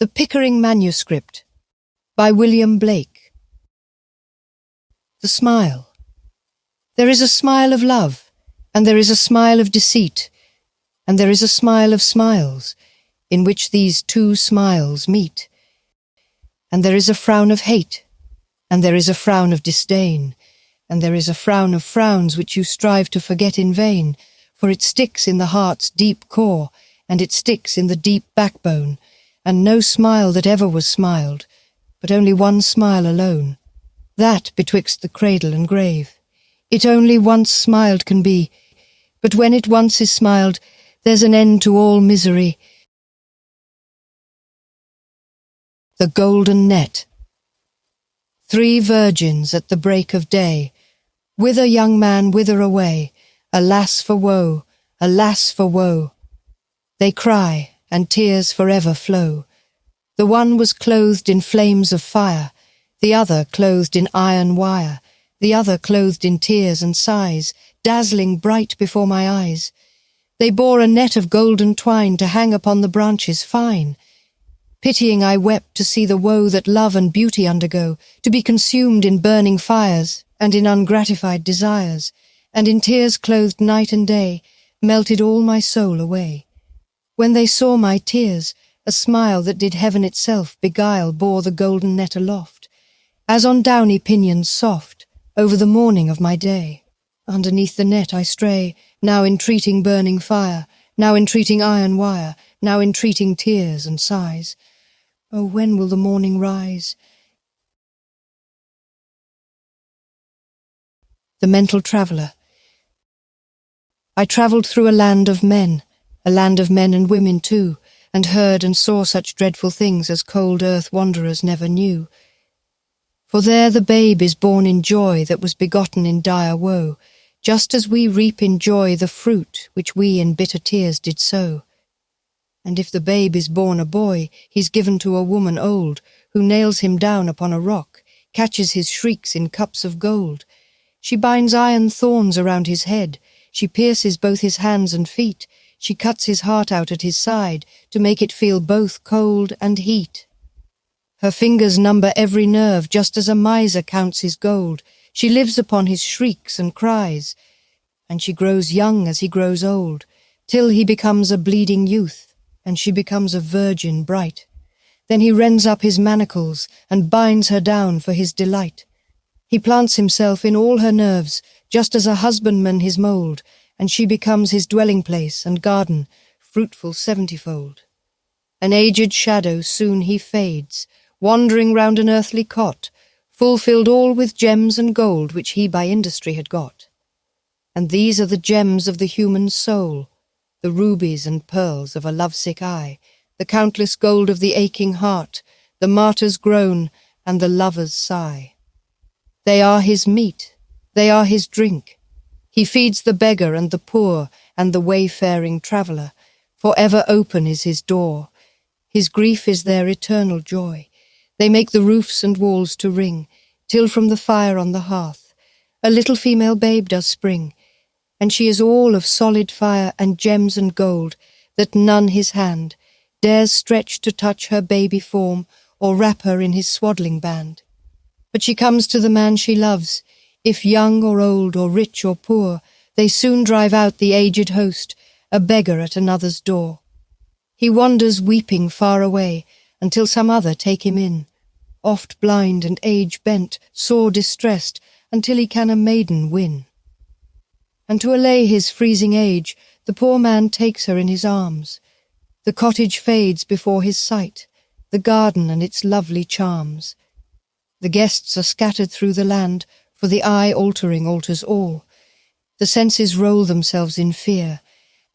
The Pickering Manuscript by William Blake. The smile. There is a smile of love, and there is a smile of deceit, and there is a smile of smiles, in which these two smiles meet. And there is a frown of hate, and there is a frown of disdain, and there is a frown of frowns which you strive to forget in vain, for it sticks in the heart's deep core, and it sticks in the deep backbone, and no smile that ever was smiled, but only one smile alone, that betwixt the cradle and grave. It only once smiled can be, but when it once is smiled, there's an end to all misery. The Golden Net. 3 virgins at the break of day. Whither, young man, whither away? Alas for woe, alas for woe. They cry, and tears forever flow. The one was clothed in flames of fire, the other clothed in iron wire, the other clothed in tears and sighs, dazzling bright before my eyes. They bore a net of golden twine to hang upon the branches fine. Pitying I wept to see the woe that love and beauty undergo, to be consumed in burning fires, and in ungratified desires, and in tears clothed night and day, melted all my soul away. When they saw my tears, a smile that did heaven itself beguile bore the golden net aloft, as on downy pinions soft, over the morning of my day. Underneath the net I stray, now entreating burning fire, now entreating iron wire, now entreating tears and sighs. Oh, when will the morning rise? The Mental Traveller. I travelled through a land of men and women too, and heard and saw such dreadful things as cold earth wanderers never knew. For there the babe is born in joy that was begotten in dire woe, just as we reap in joy the fruit which we in bitter tears did sow. And if the babe is born a boy, he's given to a woman old, who nails him down upon a rock, catches his shrieks in cups of gold. She binds iron thorns around his head, she pierces both his hands and feet, she cuts his heart out at his side, to make it feel both cold and heat. Her fingers number every nerve, just as a miser counts his gold. She lives upon his shrieks and cries, and she grows young as he grows old, till he becomes a bleeding youth, and she becomes a virgin bright. Then he rends up his manacles, and binds her down for his delight. He plants himself in all her nerves, just as a husbandman his mould, and she becomes his dwelling place and garden, fruitful 70-fold. An aged shadow soon he fades, wandering round an earthly cot, fulfilled all with gems and gold which he by industry had got. And these are the gems of the human soul, the rubies and pearls of a lovesick eye, the countless gold of the aching heart, the martyr's groan and the lover's sigh. They are his meat, they are his drink. He feeds the beggar and the poor and the wayfaring traveller, for ever open is his door. His grief is their eternal joy. They make the roofs and walls to ring, till from the fire on the hearth a little female babe does spring, and she is all of solid fire and gems and gold, that none his hand dares stretch to touch her baby form or wrap her in his swaddling band. But she comes to the man she loves. If young or old or rich or poor, they soon drive out the aged host, a beggar at another's door. He wanders weeping far away, until some other take him in, oft blind and age bent, sore distressed, until he can a maiden win. And to allay his freezing age, the poor man takes her in his arms. The cottage fades before his sight, the garden and its lovely charms. The guests are scattered through the land, for the eye altering alters all. The senses roll themselves in fear,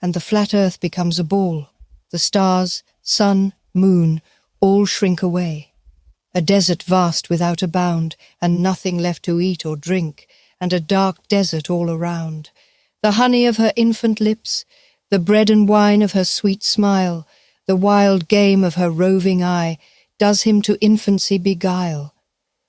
and the flat earth becomes a ball. The stars, sun, moon, all shrink away. A desert vast without a bound, and nothing left to eat or drink, and a dark desert all around. The honey of her infant lips, the bread and wine of her sweet smile, the wild game of her roving eye, does him to infancy beguile.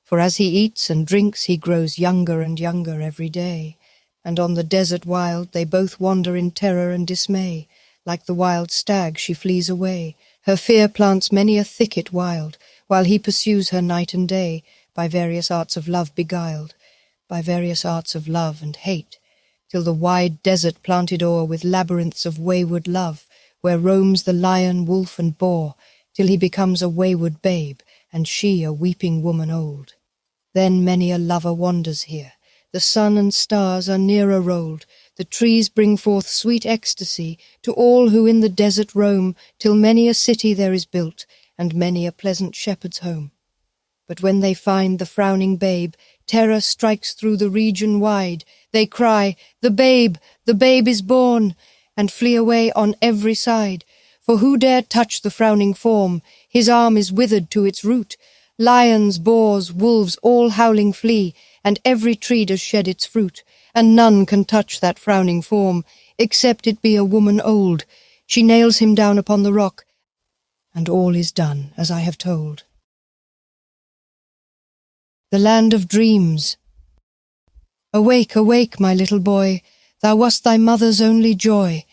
For as he eats and drinks he grows younger and younger every day, and on the desert wild they both wander in terror and dismay. Like the wild stag she flees away, Her fear plants many a thicket wild, while he pursues her night and day, by various arts of love beguiled, by various arts of love and hate, till the wide desert planted o'er with labyrinths of wayward love, where roams the lion, wolf, and boar, till he becomes a wayward babe, and she a weeping woman old. Then many a lover wanders here, the sun and stars are nearer rolled, the trees bring forth sweet ecstasy to all who in the desert roam, till many a city there is built, and many a pleasant shepherd's home. But when they find the frowning babe, terror strikes through the region wide. They cry, the babe is born," and flee away on every side. For who dare touch the frowning form? His arm is withered to its root. Lions, boars, wolves, all howling flee, and every tree does shed its fruit. And none can touch that frowning form, except it be a woman old. She nails him down upon the rock, and all is done as I have told. The Land of Dreams. Awake, awake, my little boy, thou wast thy mother's only joy.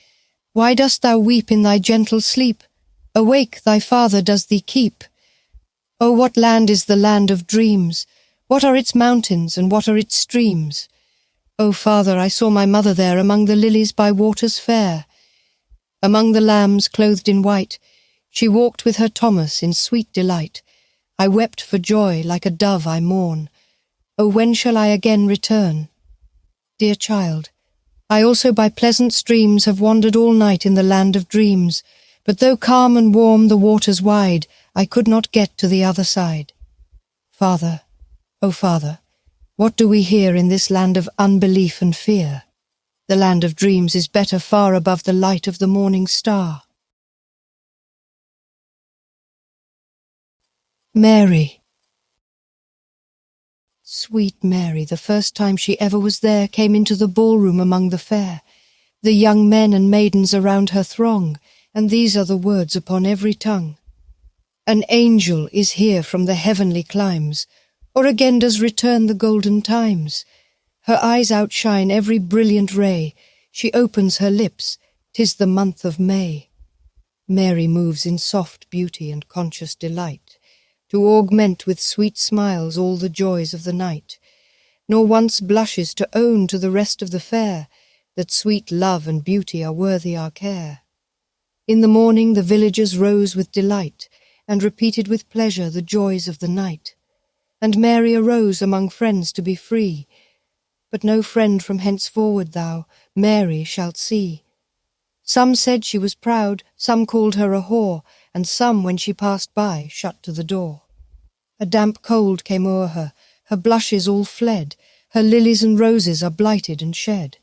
Why dost thou weep in thy gentle sleep? Awake, thy father does thee keep. Oh, what land is the land of dreams? What are its mountains, and what are its streams? Oh, father, I saw my mother there among the lilies by waters fair. Among the lambs clothed in white, she walked with her Thomas in sweet delight. I wept for joy, like a dove I mourn. Oh, when shall I again return? Dear child, I also by pleasant streams have wandered all night in the land of dreams, but though calm and warm the waters wide, I could not get to the other side. Father, oh father, what do we hear in this land of unbelief and fear? The land of dreams is better far above the light of the morning star. Mary. Sweet Mary, the first time she ever was there, came into the ballroom among the fair. The young men and maidens around her throng, and these are the words upon every tongue. An angel is here from the heavenly climes, or again does return the golden times. Her eyes outshine every brilliant ray, she opens her lips, 'tis the month of May. Mary moves in soft beauty and conscious delight, to augment with sweet smiles all the joys of the night, nor once blushes to own to the rest of the fair that sweet love and beauty are worthy our care. In the morning the villagers rose with delight, and repeated with pleasure the joys of the night. And Mary arose among friends to be free, but no friend from henceforward thou, Mary, shalt see. Some said she was proud, some called her a whore, and some, when she passed by, shut to the door. A damp cold came o'er her, her blushes all fled, her lilies and roses are blighted and shed.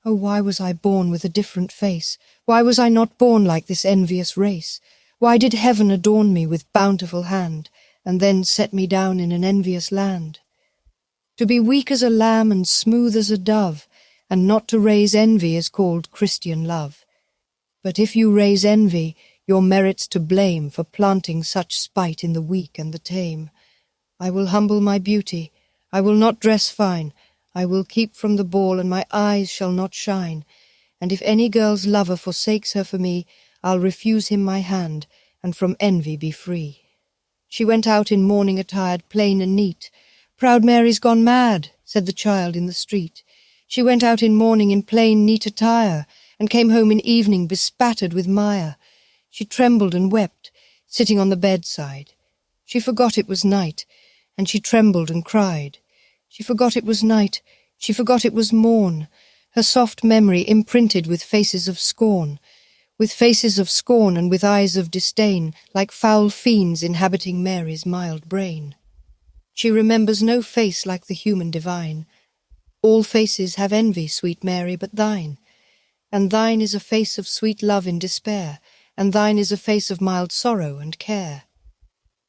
Oh, why was I born with a different face? Why was I not born like this envious race? Why did heaven adorn me with bountiful hand, and then set me down in an envious land? To be weak as a lamb and smooth as a dove, and not to raise envy is called Christian love. But if you raise envy, your merit's to blame for planting such spite in the weak and the tame. I will humble my beauty, I will not dress fine, I will keep from the ball, and my eyes shall not shine. And if any girl's lover forsakes her for me, I'll refuse him my hand, and from envy be free. She went out in mourning attired, plain and neat. Proud Mary's gone mad, said the child in the street. She went out in mourning in plain, neat attire, and came home in evening bespattered with mire. She trembled and wept, sitting on the bedside. She forgot it was night, and she trembled and cried. She forgot it was night, she forgot it was morn, her soft memory imprinted with faces of scorn, and with eyes of disdain, like foul fiends inhabiting Mary's mild brain. She remembers no face like the human divine. All faces have envy, sweet Mary, but thine. And thine is a face of sweet love in despair, and thine is a face of mild sorrow and care.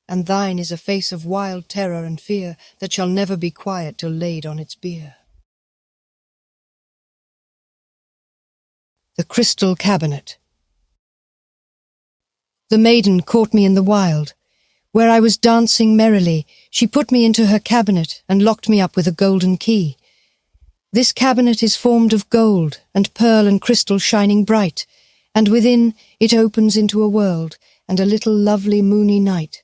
And thine is a face of wild terror and fear, that shall never be quiet till laid on its bier. The Crystal Cabinet. The maiden caught me in the wild. Where I was dancing merrily, she put me into her cabinet and locked me up with a golden key. This cabinet is formed of gold, and pearl and crystal shining bright, and within it opens into a world, and a little lovely moony night.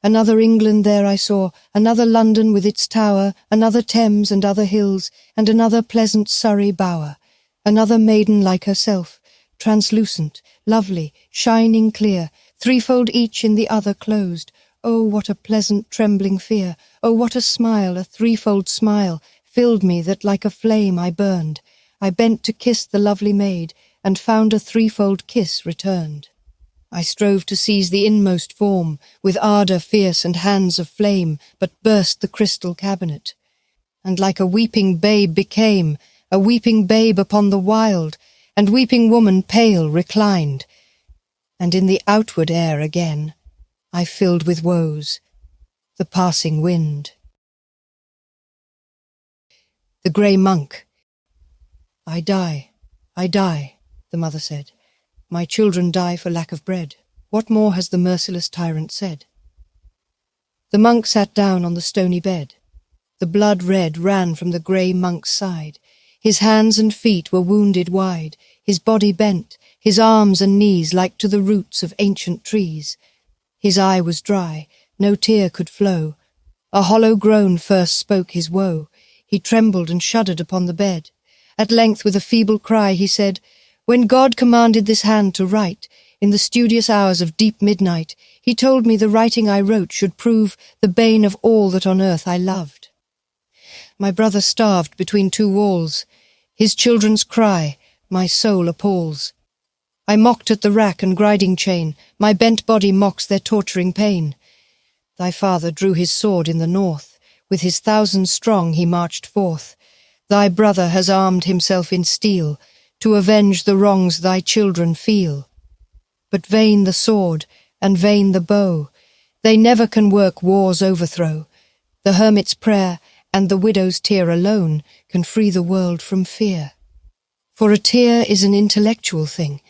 Another England there I saw, another London with its tower, another Thames and other hills, and another pleasant Surrey bower. Another maiden like herself, translucent, lovely, shining clear, threefold each in the other closed. Oh, what a pleasant trembling fear! Oh, what a smile, a threefold smile, filled me that like a flame I burned. I bent to kiss the lovely maid, and found a threefold kiss returned. I strove to seize the inmost form, with ardour fierce and hands of flame, but burst the crystal cabinet, and like a weeping babe became, a weeping babe upon the wild, and weeping woman pale reclined. And in the outward air again, I filled with woes, the passing wind. The grey monk. I die, the mother said. My children die for lack of bread. What more has the merciless tyrant said? The monk sat down on the stony bed. The blood red ran from the grey monk's side. His hands and feet were wounded wide, his body bent, his arms and knees like to the roots of ancient trees. His eye was dry, no tear could flow. A hollow groan first spoke his woe. He trembled and shuddered upon the bed. At length with a feeble cry he said, "When God commanded this hand to write, in the studious hours of deep midnight, he told me the writing I wrote should prove the bane of all that on earth I loved. My brother starved between two walls. His children's cry my soul appalls. I mocked at the rack and grinding chain, my bent body mocks their torturing pain. Thy father drew his sword in the north, with his 1,000 strong he marched forth. Thy brother has armed himself in steel, to avenge the wrongs thy children feel. But vain the sword, and vain the bow, they never can work war's overthrow. The hermit's prayer and the widow's tear alone can free the world from fear. For a tear is an intellectual thing,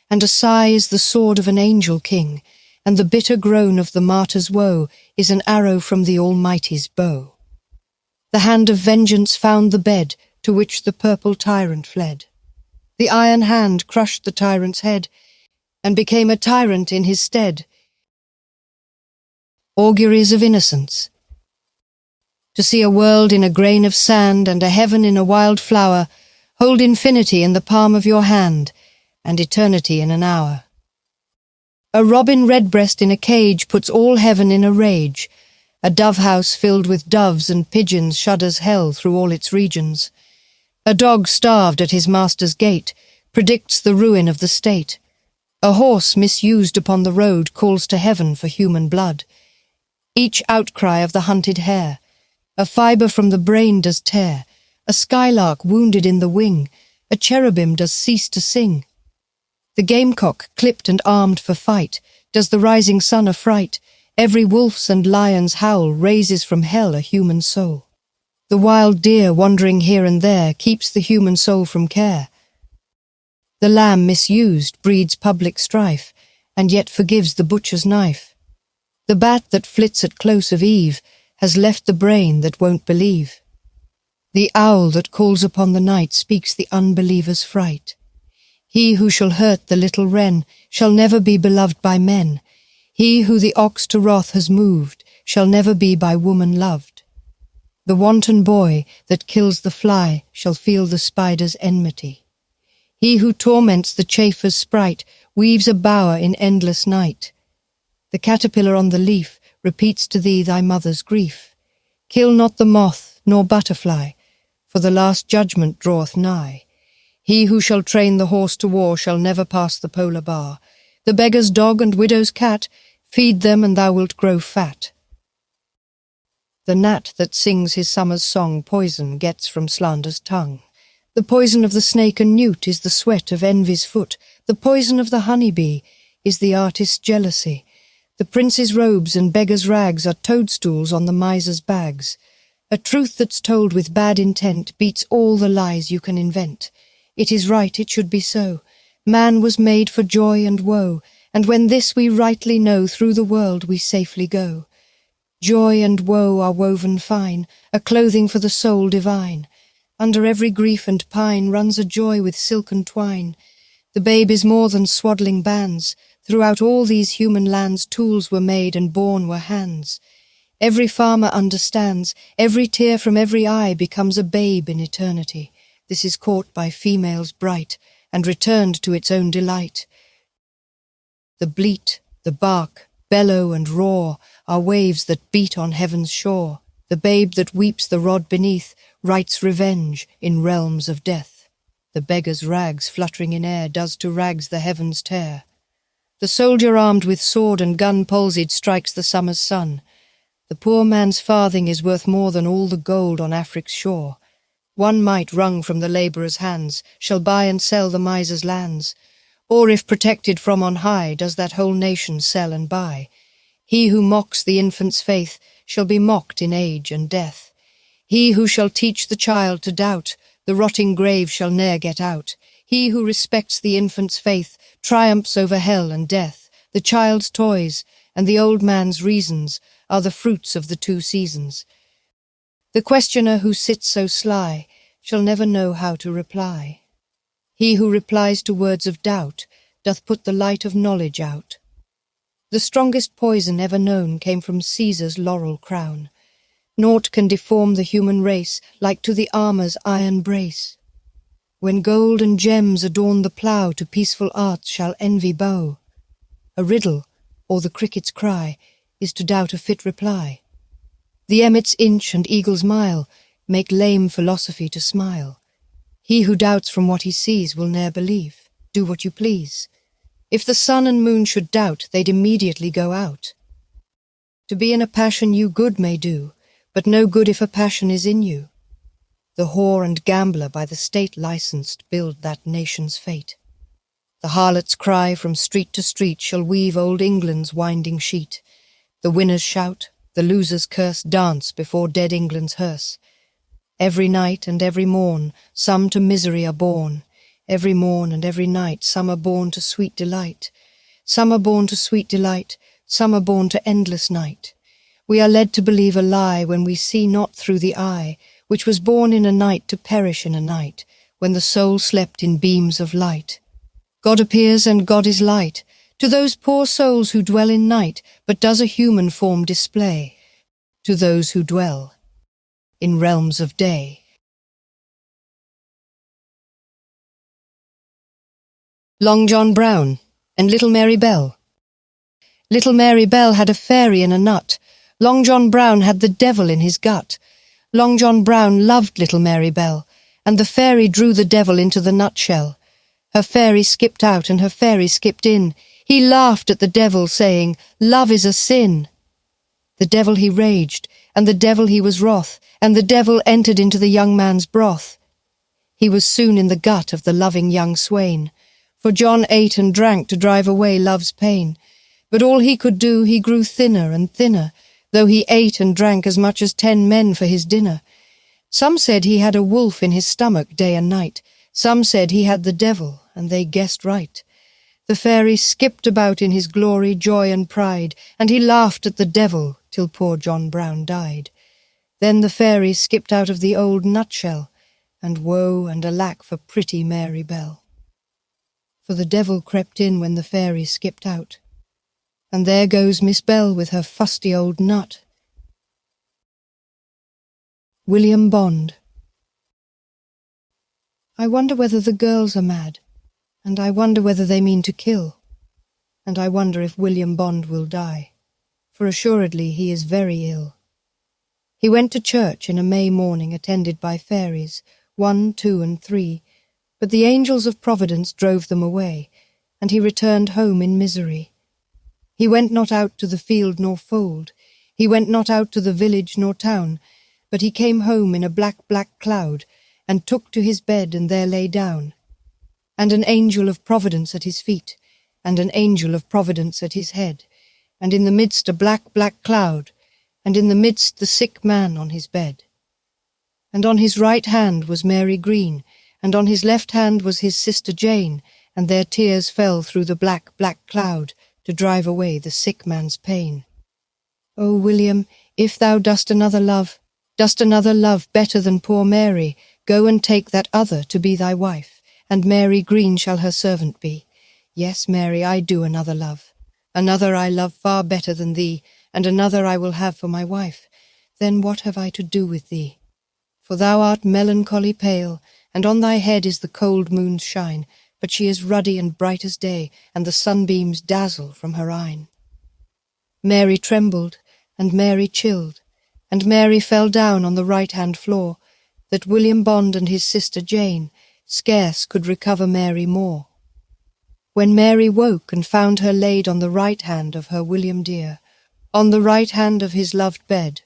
and a sigh is the sword of an angel king, and the bitter groan of the martyr's woe is an arrow from the Almighty's bow. The hand of vengeance found the bed to which the purple tyrant fled. The iron hand crushed the tyrant's head, and became a tyrant in his stead. Auguries of Innocence. To see a world in a grain of sand, and a heaven in a wild flower, hold infinity in the palm of your hand, and eternity in an hour. A robin redbreast in a cage puts all heaven in a rage. A dove-house filled with doves and pigeons shudders hell through all its regions. A dog starved at his master's gate predicts the ruin of the state. A horse misused upon the road calls to heaven for human blood. Each outcry of the hunted hare a fibre from the brain does tear. A skylark wounded in the wing, a cherubim does cease to sing. The gamecock clipped and armed for fight does the rising sun affright. Every wolf's and lion's howl raises from hell a human soul. The wild deer wandering here and there keeps the human soul from care. The lamb misused breeds public strife, and yet forgives the butcher's knife. The bat that flits at close of eve has left the brain that won't believe. The owl that calls upon the night speaks the unbeliever's fright. He who shall hurt the little wren shall never be beloved by men. He who the ox to wrath has moved shall never be by woman loved. The wanton boy that kills the fly shall feel the spider's enmity. He who torments the chaffer's sprite weaves a bower in endless night. The caterpillar on the leaf repeats to thee thy mother's grief. Kill not the moth nor butterfly, for the last judgment draweth nigh. He who shall train the horse to war shall never pass the polar bar. The beggar's dog and widow's cat, feed them and thou wilt grow fat. The gnat that sings his summer's song poison gets from slander's tongue. The poison of the snake and newt is the sweat of envy's foot. The poison of the honey-bee is the artist's jealousy. The prince's robes and beggar's rags are toadstools on the miser's bags. A truth that's told with bad intent beats all the lies you can invent. It is right, it should be so. Man was made for joy and woe, and when this we rightly know, through the world we safely go. Joy and woe are woven fine, a clothing for the soul divine. Under every grief and pine runs a joy with silken twine. The babe is more than swaddling bands, Throughout all these human lands tools were made and born were hands. Every farmer understands, every tear from every eye becomes a babe in eternity. This is caught by females bright, and returned to its own delight. The bleat, the bark, bellow and roar are waves that beat on heaven's shore. The babe that weeps the rod beneath writes revenge in realms of death. The beggar's rags fluttering in air does to rags the heavens tear. The soldier armed with sword and gun palsied strikes the summer's sun. The poor man's farthing is worth more than all the gold on Afric's shore. One mite wrung from the labourer's hands shall buy and sell the miser's lands. Or if protected from on high, does that whole nation sell and buy. He who mocks the infant's faith shall be mocked in age and death. He who shall teach the child to doubt, the rotting grave shall ne'er get out. He who respects the infant's faith triumphs over hell and death. The child's toys and the old man's reasons are the fruits of the two seasons. The questioner who sits so sly shall never know how to reply. He who replies to words of doubt doth put the light of knowledge out. The strongest poison ever known came from Caesar's laurel crown. Naught can deform the human race like to the armour's iron brace. When gold and gems adorn the plough, to peaceful arts shall envy bow. A riddle, or the cricket's cry, is to doubt a fit reply. The emmet's inch and eagle's mile make lame philosophy to smile. He who doubts from what he sees will ne'er believe. Do what you please. If the sun and moon should doubt, they'd immediately go out. To be in a passion you good may do, but no good if a passion is in you. The whore and gambler by the state licensed build that nation's fate. The harlot's cry from street to street shall weave old England's winding sheet. The winner's shout, the loser's curse dance before dead England's hearse. Every night and every morn some to misery are born. Every morn and every night some are born to sweet delight. Some are born to sweet delight, some are born to endless night. We are led to believe a lie when we see not through the eye, which was born in a night to perish in a night, when the soul slept in beams of light. God appears and God is light, to those poor souls who dwell in night, but does a human form display, to those who dwell in realms of day. Long John Brown and Little Mary Bell. Little Mary Bell had a fairy in a nut. Long John Brown had the devil in his gut. Long John Brown loved Little Mary Bell, and the fairy drew the devil into the nutshell. Her fairy skipped out and her fairy skipped in. He laughed at the devil, saying, "Love is a sin." The devil he raged, and the devil he was wroth, and the devil entered into the young man's broth. He was soon in the gut of the loving young swain, for John ate and drank to drive away love's pain. But all he could do, he grew thinner and thinner, though he ate and drank as much as 10 men for his dinner. Some said he had a wolf in his stomach day and night. Some said he had the devil, and they guessed right. The fairy skipped about in his glory, joy and pride, and he laughed at the devil till poor John Brown died. Then the fairy skipped out of the old nutshell, and woe and alack for pretty Mary Bell. For the devil crept in when the fairy skipped out, and there goes Miss Bell with her fusty old nut. William Bond. I wonder whether the girls are mad, and I wonder whether they mean to kill, and I wonder if William Bond will die, for assuredly he is very ill. He went to church in a May morning attended by fairies, 1, 2, and 3, but the angels of Providence drove them away, and he returned home in misery. He went not out to the field nor fold, he went not out to the village nor town, but he came home in a black, black cloud, and took to his bed and there lay down. And an angel of Providence at his feet, and an angel of Providence at his head, and in the midst a black, black cloud, and in the midst the sick man on his bed. And on his right hand was Mary Green, and on his left hand was his sister Jane, and their tears fell through the black, black cloud to drive away the sick man's pain. O William, if thou dost another love better than poor Mary, go and take that other to be thy wife, and Mary Green shall her servant be. Yes, Mary, I do another love. Another I love far better than thee, and another I will have for my wife. Then what have I to do with thee? For thou art melancholy pale, and on thy head is the cold moon's shine, but she is ruddy and bright as day, and the sunbeams dazzle from her eyne. Mary trembled, and Mary chilled, and Mary fell down on the right-hand floor, that William Bond and his sister Jane scarce could recover Mary more. When Mary woke and found her laid on the right hand of her William dear, on the right hand of his loved bed,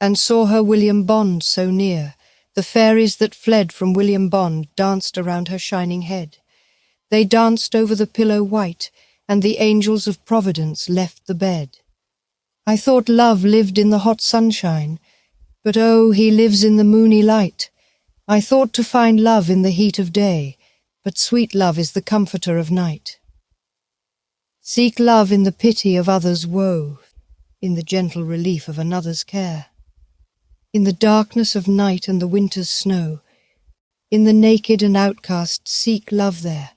and saw her William Bond so near, the fairies that fled from William Bond danced around her shining head. They danced over the pillow white, and the angels of Providence left the bed. I thought love lived in the hot sunshine, but oh, he lives in the moony light. I thought to find love in the heat of day, but sweet love is the comforter of night. Seek love in the pity of others' woe, in the gentle relief of another's care. In the darkness of night and the winter's snow, in the naked and outcast seek love there.